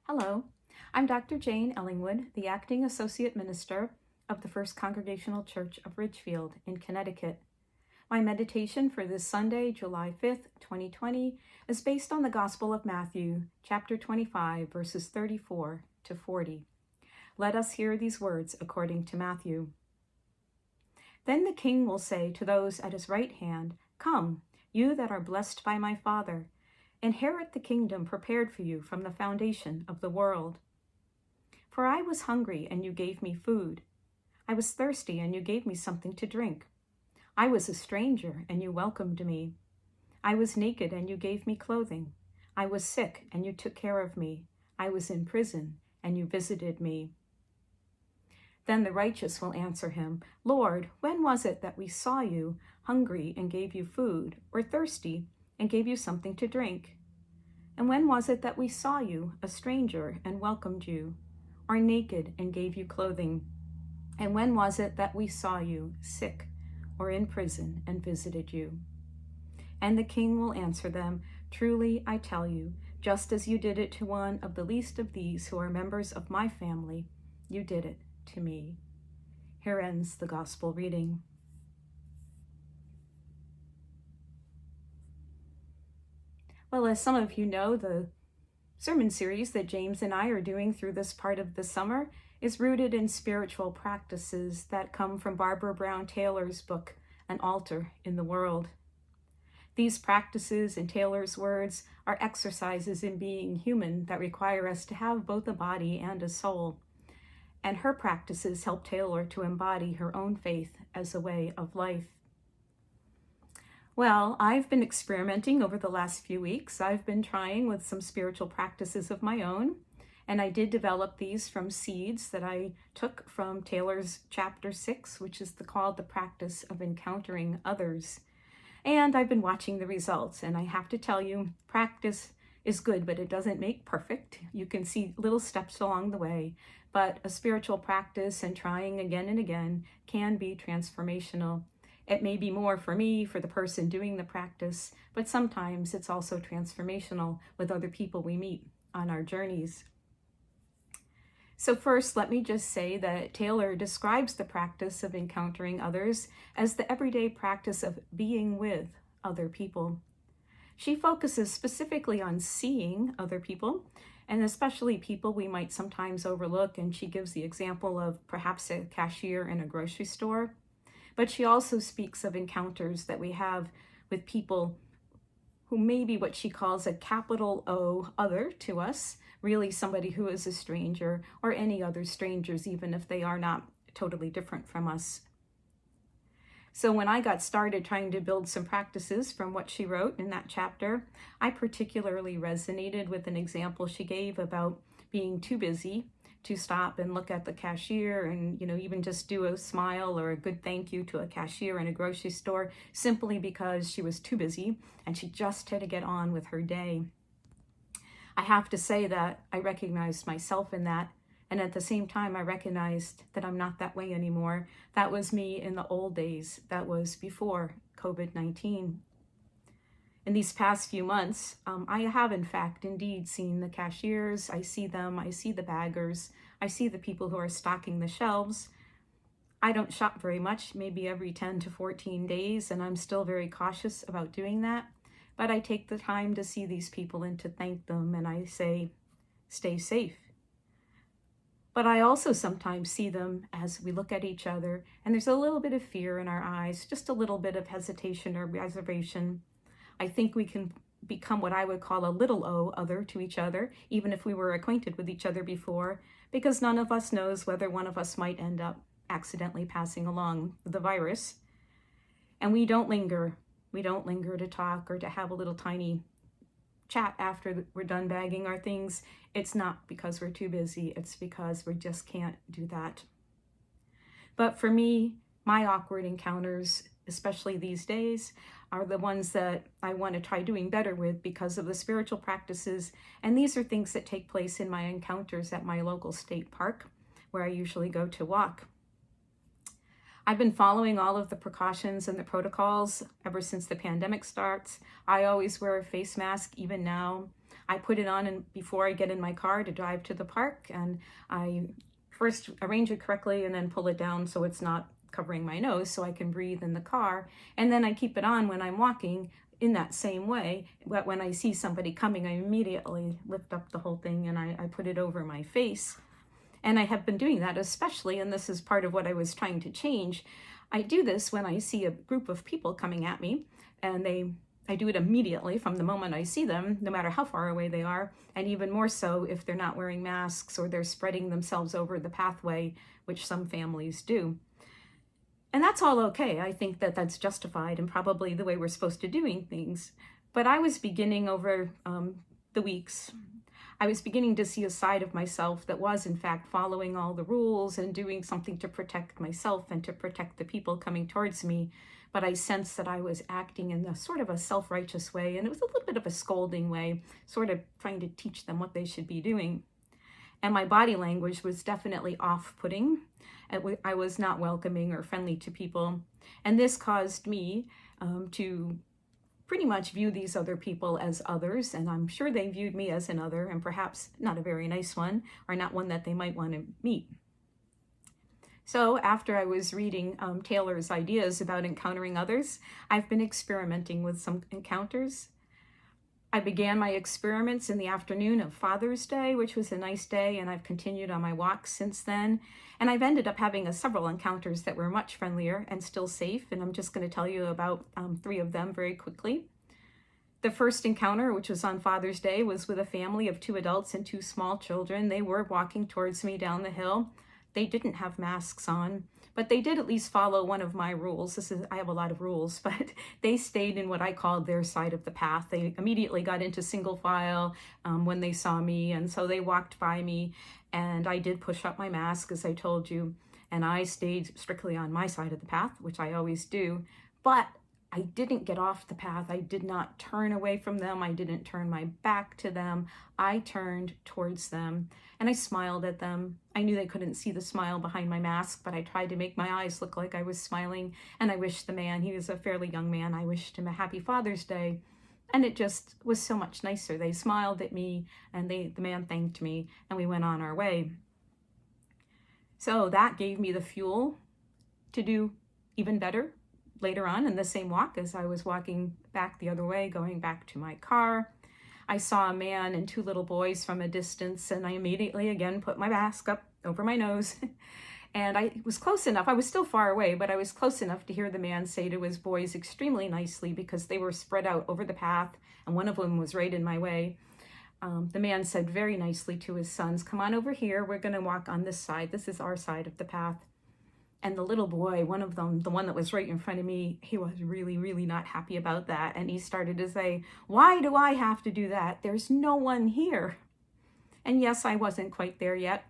Hello, I'm Dr. Jane Ellingwood, the Acting Associate Minister of the First Congregational Church of Ridgefield in Connecticut. My meditation for this Sunday, July 5th, 2020, is based on the Gospel of Matthew, chapter 25, verses 34 to 40. Let us hear these words according to Matthew. Then the king will say to those at his right hand, "Come, you that are blessed by my Father, inherit the kingdom prepared for you from the foundation of the world. For I was hungry, and you gave me food. I was thirsty, and you gave me something to drink. I was a stranger, and you welcomed me. I was naked, and you gave me clothing. I was sick, and you took care of me. I was in prison, and you visited me." Then the righteous will answer him, "Lord, when was it that we saw you hungry and gave you food, or thirsty and gave you something to drink? And when was it that we saw you a stranger and welcomed you, or naked and gave you clothing? And when was it that we saw you sick or in prison and visited you?" And the king will answer them, "Truly I tell you, just as you did it to one of the least of these who are members of my family, you did it to me." Here ends the gospel reading. Well, as some of you know, the sermon series that James and I are doing through this part of the summer is rooted in spiritual practices that come from Barbara Brown Taylor's book, An Altar in the World. These practices, in Taylor's words, are exercises in being human that require us to have both a body and a soul. And her practices help Taylor to embody her own faith as a way of life. Well, I've been experimenting over the last few weeks. I've been trying with some spiritual practices of my own, and I did develop these from seeds that I took from Taylor's chapter 6, which is called The Practice of Encountering Others. And I've been watching the results, and I have to tell you, practice is good, but it doesn't make perfect. You can see little steps along the way, but a spiritual practice and trying again and again can be transformational. It may be more for me, for the person doing the practice, but sometimes it's also transformational with other people we meet on our journeys. So first, let me just say that Taylor describes the practice of encountering others as the everyday practice of being with other people. She focuses specifically on seeing other people, and especially people we might sometimes overlook, and she gives the example of perhaps a cashier in a grocery store. But she also speaks of encounters that we have with people who may be what she calls a capital O other to us, really somebody who is a stranger, or any other strangers, even if they are not totally different from us. So when I got started trying to build some practices from what she wrote in that chapter, I particularly resonated with an example she gave about being too busy to stop and look at the cashier and, even just do a smile or a good thank you to a cashier in a grocery store, simply because she was too busy and she just had to get on with her day. I have to say that I recognized myself in that, and at the same time, I recognized that I'm not that way anymore. That was me in the old days. That was before COVID-19. In these past few months, I have in fact indeed seen the cashiers. I see them, I see the baggers, I see the people who are stocking the shelves. I don't shop very much, maybe every 10 to 14 days, and I'm still very cautious about doing that. But I take the time to see these people and to thank them, and I say, stay safe. But I also sometimes see them as we look at each other, and there's a little bit of fear in our eyes, just a little bit of hesitation or reservation. I think we can become what I would call a little o other to each other, even if we were acquainted with each other before, because none of us knows whether one of us might end up accidentally passing along the virus. And we don't linger. We don't linger to talk or to have a little tiny chat after we're done bagging our things. It's not because we're too busy. It's because we just can't do that. But for me, my awkward encounters, especially these days, are the ones that I want to try doing better with because of the spiritual practices. And these are things that take place in my encounters at my local state park, where I usually go to walk. I've been following all of the precautions and the protocols ever since the pandemic starts. I always wear a face mask, even now. I put it on and before I get in my car to drive to the park, and I first arrange it correctly and then pull it down so it's not covering my nose so I can breathe in the car. And then I keep it on when I'm walking in that same way. But when I see somebody coming, I immediately lift up the whole thing and I put it over my face. And I have been doing that especially, and this is part of what I was trying to change. I do this when I see a group of people coming at me, and I do it immediately from the moment I see them, no matter how far away they are, and even more so if they're not wearing masks or they're spreading themselves over the pathway, which some families do. And that's all okay. I think that that's justified and probably the way we're supposed to doing things. But I was beginning over the weeks, I was beginning to see a side of myself that was in fact following all the rules and doing something to protect myself and to protect the people coming towards me. But I sensed that I was acting in a sort of a self-righteous way, and it was a little bit of a scolding way, sort of trying to teach them what they should be doing. And my body language was definitely off-putting. I was not welcoming or friendly to people. And this caused me to pretty much view these other people as others, and I'm sure they viewed me as an other, and perhaps not a very nice one, or not one that they might want to meet. So after I was reading Taylor's ideas about encountering others, I've been experimenting with some encounters. I began my experiments in the afternoon of Father's Day, which was a nice day, and I've continued on my walks since then. And I've ended up having several encounters that were much friendlier and still safe, and I'm just going to tell you about 3 of them very quickly. The first encounter, which was on Father's Day, was with a family of 2 adults and 2 small children. They were walking towards me down the hill. They didn't have masks on, but they did at least follow one of my rules. I have a lot of rules, but they stayed in what I called their side of the path. They immediately got into single file when they saw me, and so they walked by me, and I did push up my mask, as I told you, and I stayed strictly on my side of the path, which I always do, but I didn't get off the path. I did not turn away from them. I didn't turn my back to them. I turned towards them and I smiled at them. I knew they couldn't see the smile behind my mask, but I tried to make my eyes look like I was smiling. And I wished the man, he was a fairly young man, I wished him a happy Father's Day. And it just was so much nicer. They smiled at me and the man thanked me and we went on our way. So that gave me the fuel to do even better later on in the same walk. As I was walking back the other way, going back to my car, I saw a man and 2 little boys from a distance, and I immediately again put my mask up over my nose. And I was close enough, I was still far away, but I was close enough to hear the man say to his boys extremely nicely, because they were spread out over the path and one of them was right in my way. The man said very nicely to his sons, "Come on over here, we're going to walk on this side. This is our side of the path." And the little boy, one of them, the one that was right in front of me, he was really, really not happy about that. And he started to say, "Why do I have to do that? There's no one here." And yes, I wasn't quite there yet.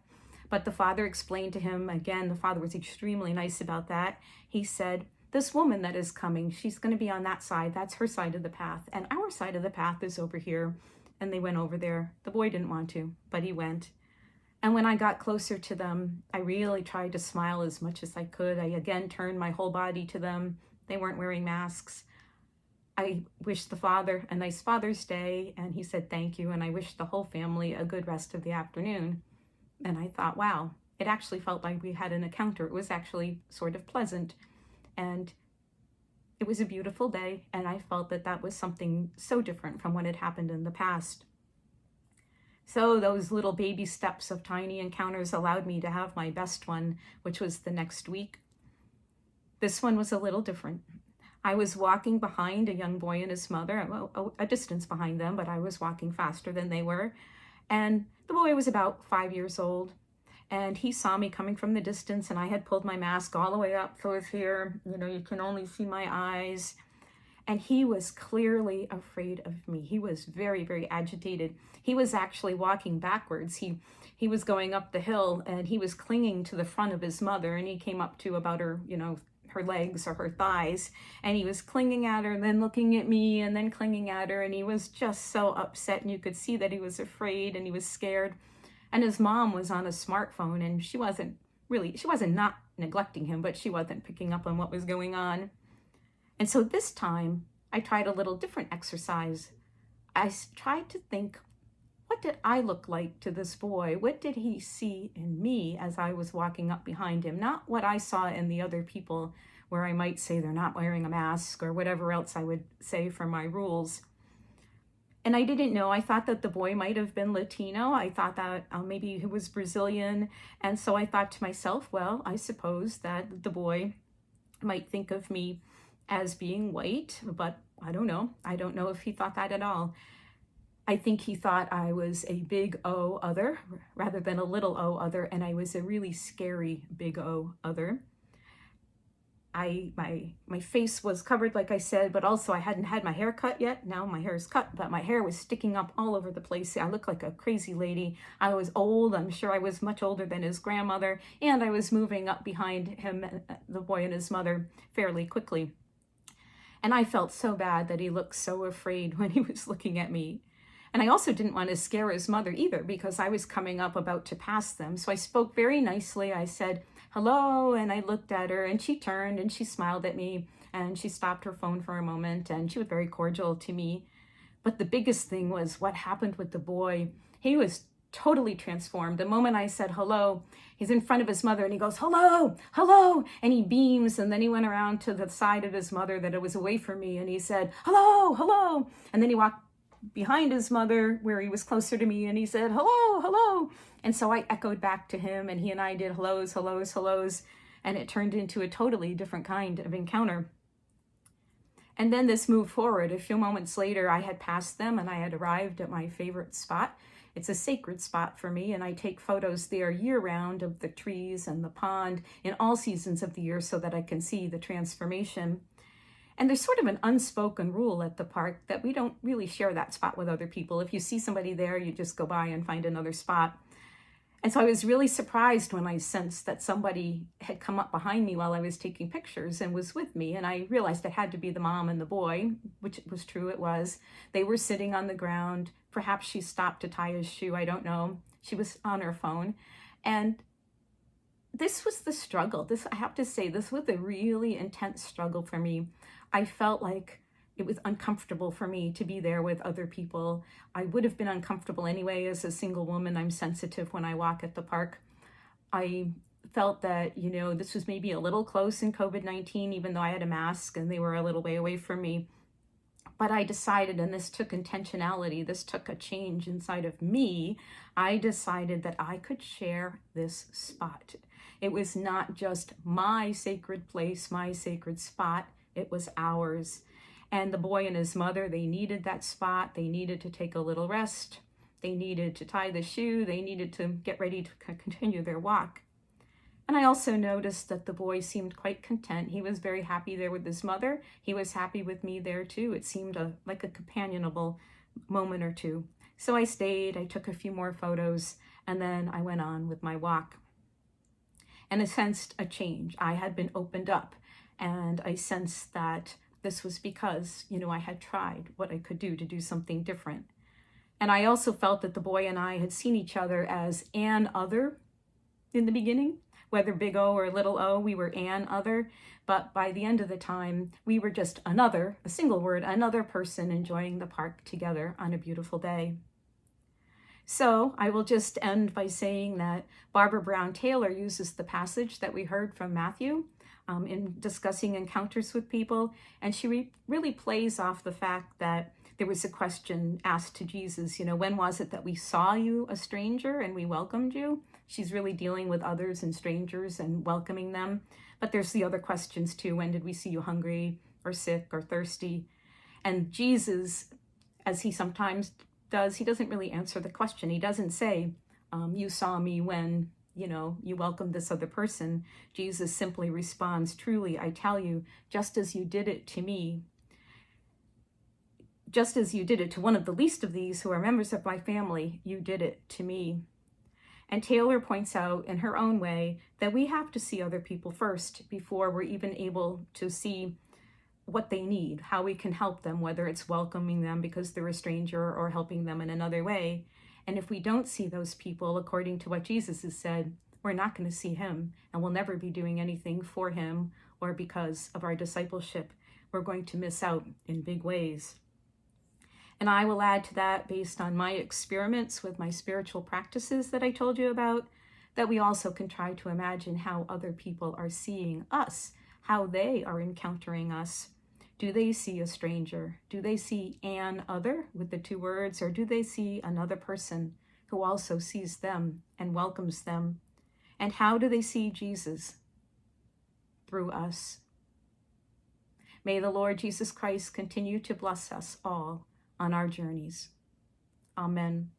But the father explained to him, again, the father was extremely nice about that. He said, "This woman that is coming, she's going to be on that side. That's her side of the path. And our side of the path is over here." And they went over there. The boy didn't want to, but he went. And when I got closer to them, I really tried to smile as much as I could. I again turned my whole body to them. They weren't wearing masks. I wished the father a nice Father's Day, and he said thank you, and I wished the whole family a good rest of the afternoon. And I thought, wow, it actually felt like we had an encounter. It was actually sort of pleasant, and it was a beautiful day, and I felt that that was something so different from what had happened in the past. So those little baby steps of tiny encounters allowed me to have my best one, which was the next week. This one was a little different. I was walking behind a young boy and his mother, a distance behind them, but I was walking faster than they were. And the boy was about 5 years old. And he saw me coming from the distance, and I had pulled my mask all the way up so it's here. You can only see my eyes. And he was clearly afraid of me. He was very, very agitated. He was actually walking backwards. He was going up the hill, and he was clinging to the front of his mother, and he came up to about her, her legs or her thighs, and he was clinging at her and then looking at me and then clinging at her, and he was just so upset, and you could see that he was afraid and he was scared. And his mom was on a smartphone, and she wasn't not neglecting him, but she wasn't picking up on what was going on. And so this time, I tried a little different exercise. I tried to think what did I look like to this boy? What did he see in me as I was walking up behind him? Not what I saw in the other people, where I might say they're not wearing a mask or whatever else I would say for my rules. And I didn't know. I thought that the boy might have been Latino. I thought that maybe he was Brazilian. And so I thought to myself, well, I suppose that the boy might think of me as being white, but I don't know. I don't know if he thought that at all. I think he thought I was a big O other rather than a little O other, and I was a really scary big O other. My face was covered, like I said, but also I hadn't had my hair cut yet. Now my hair is cut, but my hair was sticking up all over the place. I looked like a crazy lady. I was old. I'm sure I was much older than his grandmother, and I was moving up behind him, the boy and his mother, fairly quickly. And I felt so bad that he looked so afraid when he was looking at me. And I also didn't want to scare his mother either, because I was coming up about to pass them. So I spoke very nicely. I said, hello, and I looked at her, and she turned and she smiled at me, and she stopped her phone for a moment, and she was very cordial to me. But the biggest thing was what happened with the boy. He was totally transformed. The moment I said hello, he's in front of his mother and he goes, hello, hello, and he beams, and then he went around to the side of his mother that it was away from me, and he said, hello, hello, and then he walked behind his mother where he was closer to me, and he said, hello, hello. And so I echoed back to him, and he and I did hellos, hellos, hellos, and it turned into a totally different kind of encounter. And then this moved forward. A few moments later, I had passed them and I had arrived at my favorite spot. It's a sacred spot for me, and I take photos there year-round of the trees and the pond in all seasons of the year so that I can see the transformation. And there's sort of an unspoken rule at the park that we don't really share that spot with other people. If you see somebody there, you just go by and find another spot. And so I was really surprised when I sensed that somebody had come up behind me while I was taking pictures and was with me. And I realized it had to be the mom and the boy, which was true, it was. They were sitting on the ground. Perhaps she stopped to tie his shoe, I don't know. She was on her phone. And this was the struggle. I have to say, this was a really intense struggle for me. I felt like it was uncomfortable for me to be there with other people. I would have been uncomfortable anyway as a single woman. I'm sensitive when I walk at the park. I felt that, this was maybe a little close in COVID-19, even though I had a mask and they were a little way away from me. But I decided, and this took intentionality, this took a change inside of me, I decided that I could share this spot. It was not just my sacred place, my sacred spot, it was ours. And the boy and his mother, they needed that spot. They needed to take a little rest. They needed to tie the shoe. They needed to get ready to continue their walk. And I also noticed that the boy seemed quite content. He was very happy there with his mother. He was happy with me there too. It seemed like a companionable moment or two. So I stayed, I took a few more photos, and then I went on with my walk. And I sensed a change. I had been opened up, and I sensed that this was because, I had tried what I could do to do something different. And I also felt that the boy and I had seen each other as an other in the beginning, whether big O or little o, we were an other. But by the end of the time, we were just another, a single word, another person enjoying the park together on a beautiful day. So I will just end by saying that Barbara Brown Taylor uses the passage that we heard from Matthew in discussing encounters with people. And she really plays off the fact that there was a question asked to Jesus, when was it that we saw you a stranger and we welcomed you? She's really dealing with others and strangers and welcoming them. But there's the other questions too. When did we see you hungry or sick or thirsty? And Jesus, as he sometimes does, he doesn't really answer the question. He doesn't say, you saw me when, you welcomed this other person. Jesus simply responds, truly, I tell you, just as you did it to me, just as you did it to one of the least of these who are members of my family, you did it to me. And Taylor points out in her own way that we have to see other people first before we're even able to see what they need, how we can help them, whether it's welcoming them because they're a stranger or helping them in another way. And if we don't see those people, according to what Jesus has said, we're not going to see him, and we'll never be doing anything for him or because of our discipleship. We're going to miss out in big ways. And I will add to that, based on my experiments with my spiritual practices that I told you about, that we also can try to imagine how other people are seeing us, how they are encountering us. Do they see a stranger? Do they see an other with the two words, or do they see another person who also sees them and welcomes them? And how do they see Jesus? Through us. May the Lord Jesus Christ continue to bless us all on our journeys. Amen.